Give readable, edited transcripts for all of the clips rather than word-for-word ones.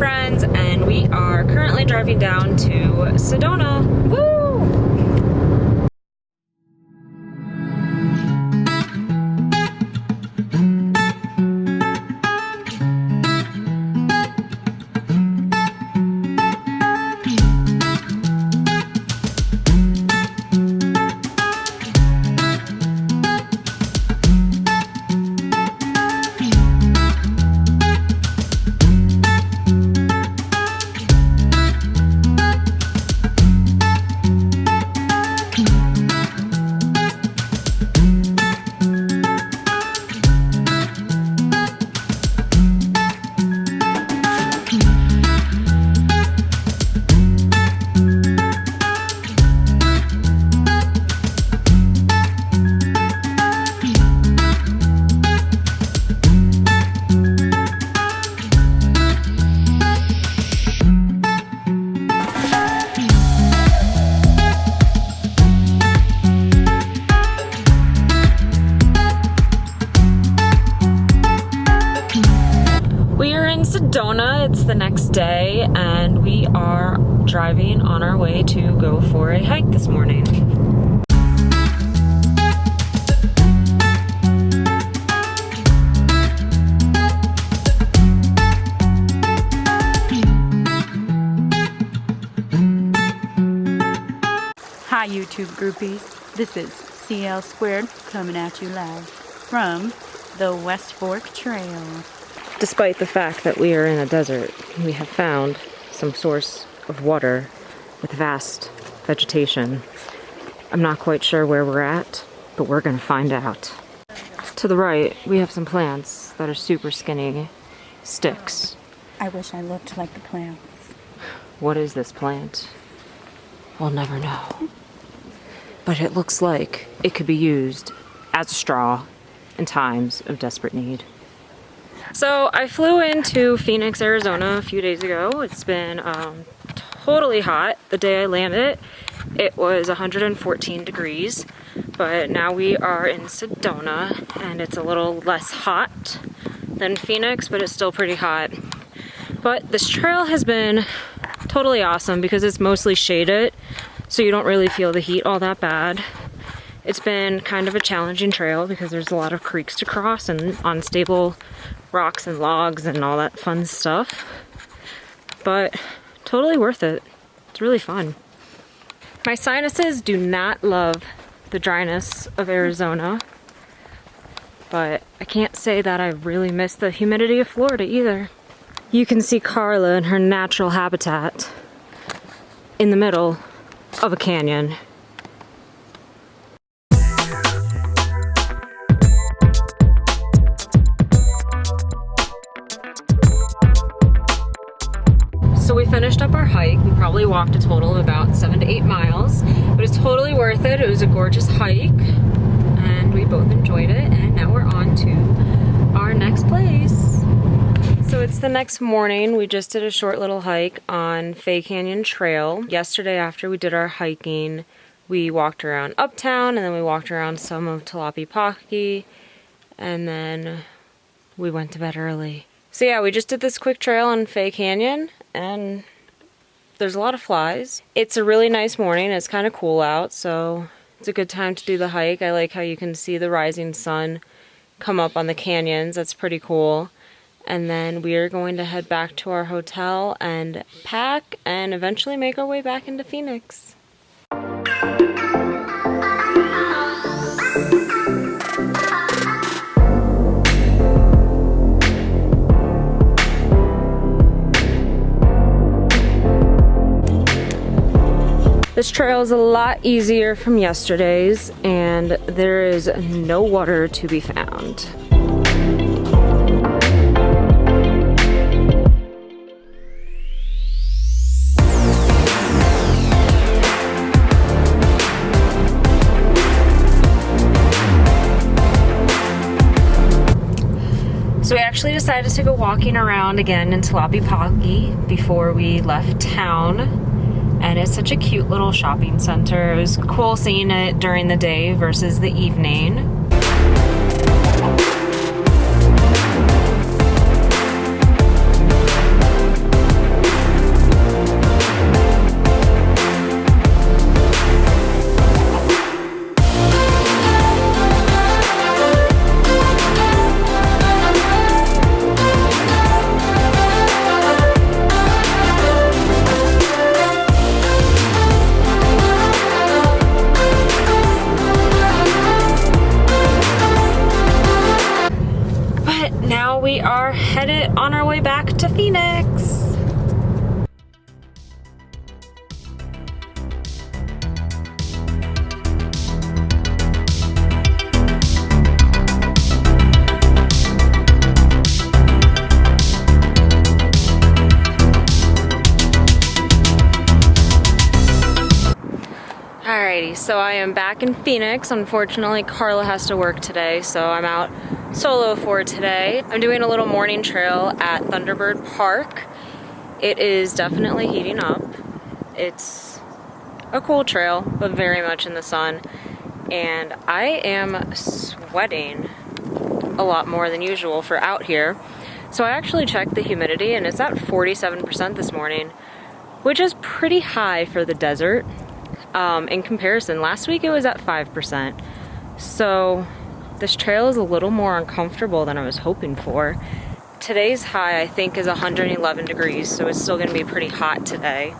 friends, and we are currently driving down to Sedona. Woo! Sedona, it's the next day, and we are driving on our way to go for a hike this morning. Hi YouTube groupies, this is CL Squared coming at you live from the West Fork Trail. Despite the fact that we are in a desert, we have found some source of water with vast vegetation. I'm not quite sure where we're at, but we're gonna find out. To the right, we have some plants that are super skinny sticks. I wish I looked like the plants. What is this plant? We'll never know. But it looks like it could be used as a straw in times of desperate need. So I flew into Phoenix, Arizona a few days ago. It's been totally hot. The day I landed, it was 114 degrees. But now we are in Sedona, and it's a little less hot than Phoenix, but it's still pretty hot. But this trail has been totally awesome because it's mostly shaded, so you don't really feel the heat all that bad. It's been kind of a challenging trail because there's a lot of creeks to cross and unstable rocks and logs and all that fun stuff, but totally worth it. It's really fun. My sinuses do not love the dryness of Arizona, but I can't say that I really miss the humidity of Florida either. You can see Carla in her natural habitat in the middle of a canyon. So we finished up our hike. We probably walked a total of about 7 to 8 miles, but it's totally worth it. It was a gorgeous hike, and we both enjoyed it, and now we're on to our next place. So it's the next morning. We just did a short little hike on Fay Canyon Trail. Yesterday after we did our hiking, we walked around Uptown, and then we walked around some of Talapipaki, and then we went to bed early. So yeah, we just did this quick trail on Fay Canyon, and there's a lot of flies. It's a really nice morning. It's kind of cool out, so it's a good time to do the hike. I like how you can see the rising sun come up on the canyons. That's pretty cool. And then we are going to head back to our hotel and pack and eventually make our way back into Phoenix. This trail is a lot easier from yesterday's, and there is no water to be found. So we actually decided to go walking around again in Talapipaki before we left town. And it's such a cute little shopping center. It was cool seeing it during the day versus the evening. Alrighty, so I am back in Phoenix. Unfortunately, Carla has to work today, so I'm out solo for today. I'm doing a little morning trail at Thunderbird Park. It is definitely heating up. It's a cool trail, but very much in the sun. And I am sweating a lot more than usual for out here. So I actually checked the humidity and it's at 47% this morning, which is pretty high for the desert. In comparison, last week it was at 5%. So this trail is a little more uncomfortable than I was hoping for. Today's high, I think, is 111 degrees, so it's still gonna be pretty hot today.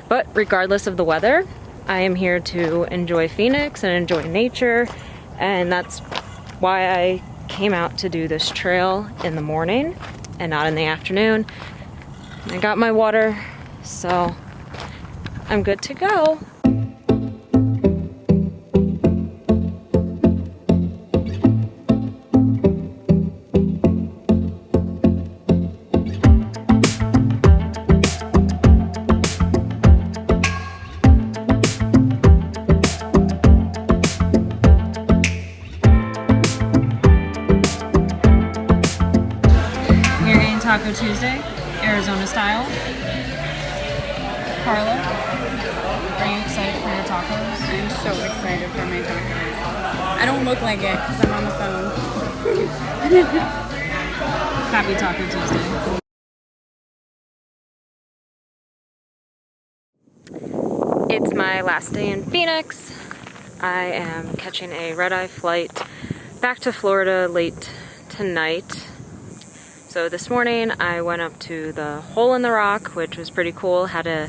But regardless of the weather, I am here to enjoy Phoenix and enjoy nature, and that's why I came out to do this trail in the morning and not in the afternoon. I got my water, so I'm good to go. Taco Tuesday, Arizona style. Carla, are you excited for your tacos? I'm so excited for my tacos. I don't look like it because I'm on the phone. Happy Taco Tuesday. It's my last day in Phoenix. I am catching a red-eye flight back to Florida late tonight. So this morning I went up to the Hole in the Rock, which was pretty cool. Had a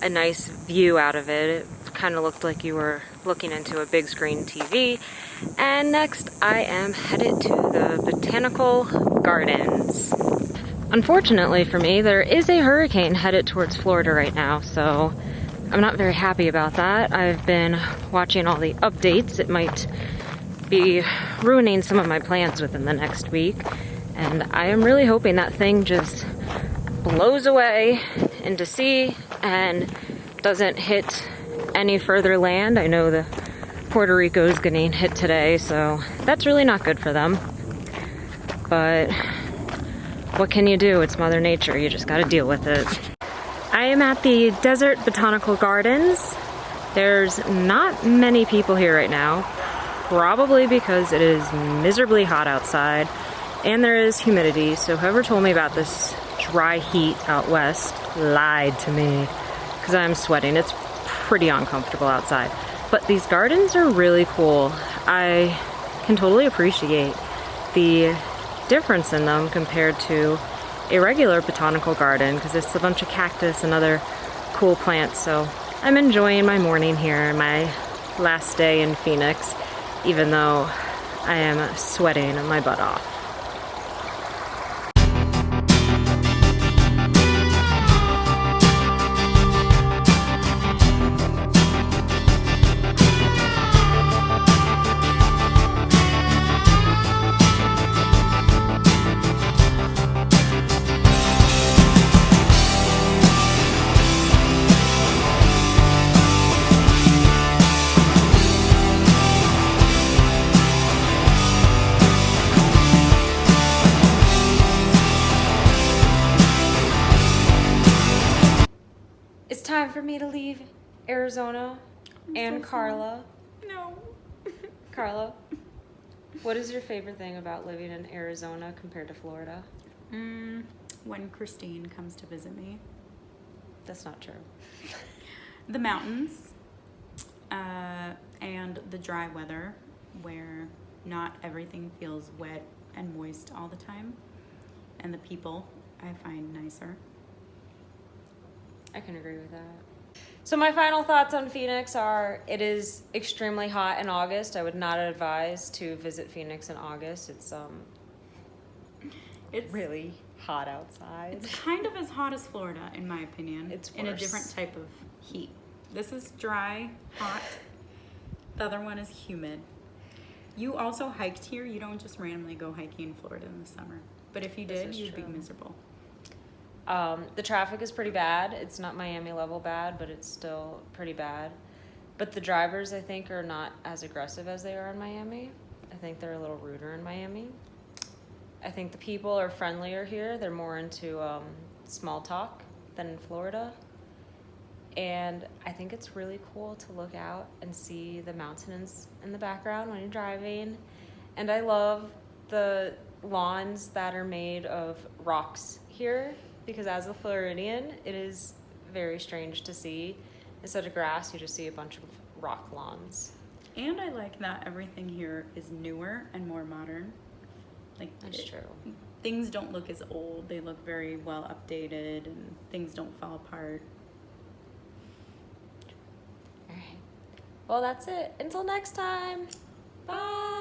nice view out of it. It kind of looked like you were looking into a big screen TV. And next I am headed to the Botanical Gardens. Unfortunately for me, there is a hurricane headed towards Florida right now, so I'm not very happy about that. I've been watching all the updates. It might be ruining some of my plans within the next week. And I am really hoping that thing just blows away into sea and doesn't hit any further land. I know the Puerto Rico is getting hit today, so that's really not good for them. But what can you do? It's Mother Nature. You just gotta deal with it. I am at the Desert Botanical Gardens. There's not many people here right now, probably because it is miserably hot outside. And there is humidity, so whoever told me about this dry heat out west lied to me, because I'm sweating. It's pretty uncomfortable outside. But these gardens are really cool. I can totally appreciate the difference in them compared to a regular botanical garden, because it's a bunch of cactus and other cool plants. So I'm enjoying my morning here, my last day in Phoenix, even though I am sweating my butt off. It's time for me to leave Arizona and Carla. No. Carla, what is your favorite thing about living in Arizona compared to Florida? When Christine comes to visit me. That's not true. The mountains, and the dry weather, where not everything feels wet and moist all the time. And the people I find nicer. I can agree with that. So my final thoughts on Phoenix are, it is extremely hot in August. I would not advise to visit Phoenix in August. It's really hot outside. It's kind of as hot as Florida, in my opinion. It's in a worse. different type of heat. This is dry, hot. The other one is humid. You also hiked here. You don't just randomly go hiking in Florida in the summer. But if you did, you'd be miserable. The traffic is pretty bad. It's not Miami level bad, but it's still pretty bad. But the drivers, I think, are not as aggressive as they are in Miami. I think they're a little ruder in Miami. I think the people are friendlier here. They're more into small talk than in Florida. And I think it's really cool to look out and see the mountains in the background when you're driving. And I love the lawns that are made of rocks here, because as a Floridian, it is very strange to see. Instead of grass, you just see a bunch of rock lawns. And I like that everything here is newer and more modern. Like, That's true. Things don't look as old. They look very well updated, and things don't fall apart. All right. Well, that's it. Until next time. Bye.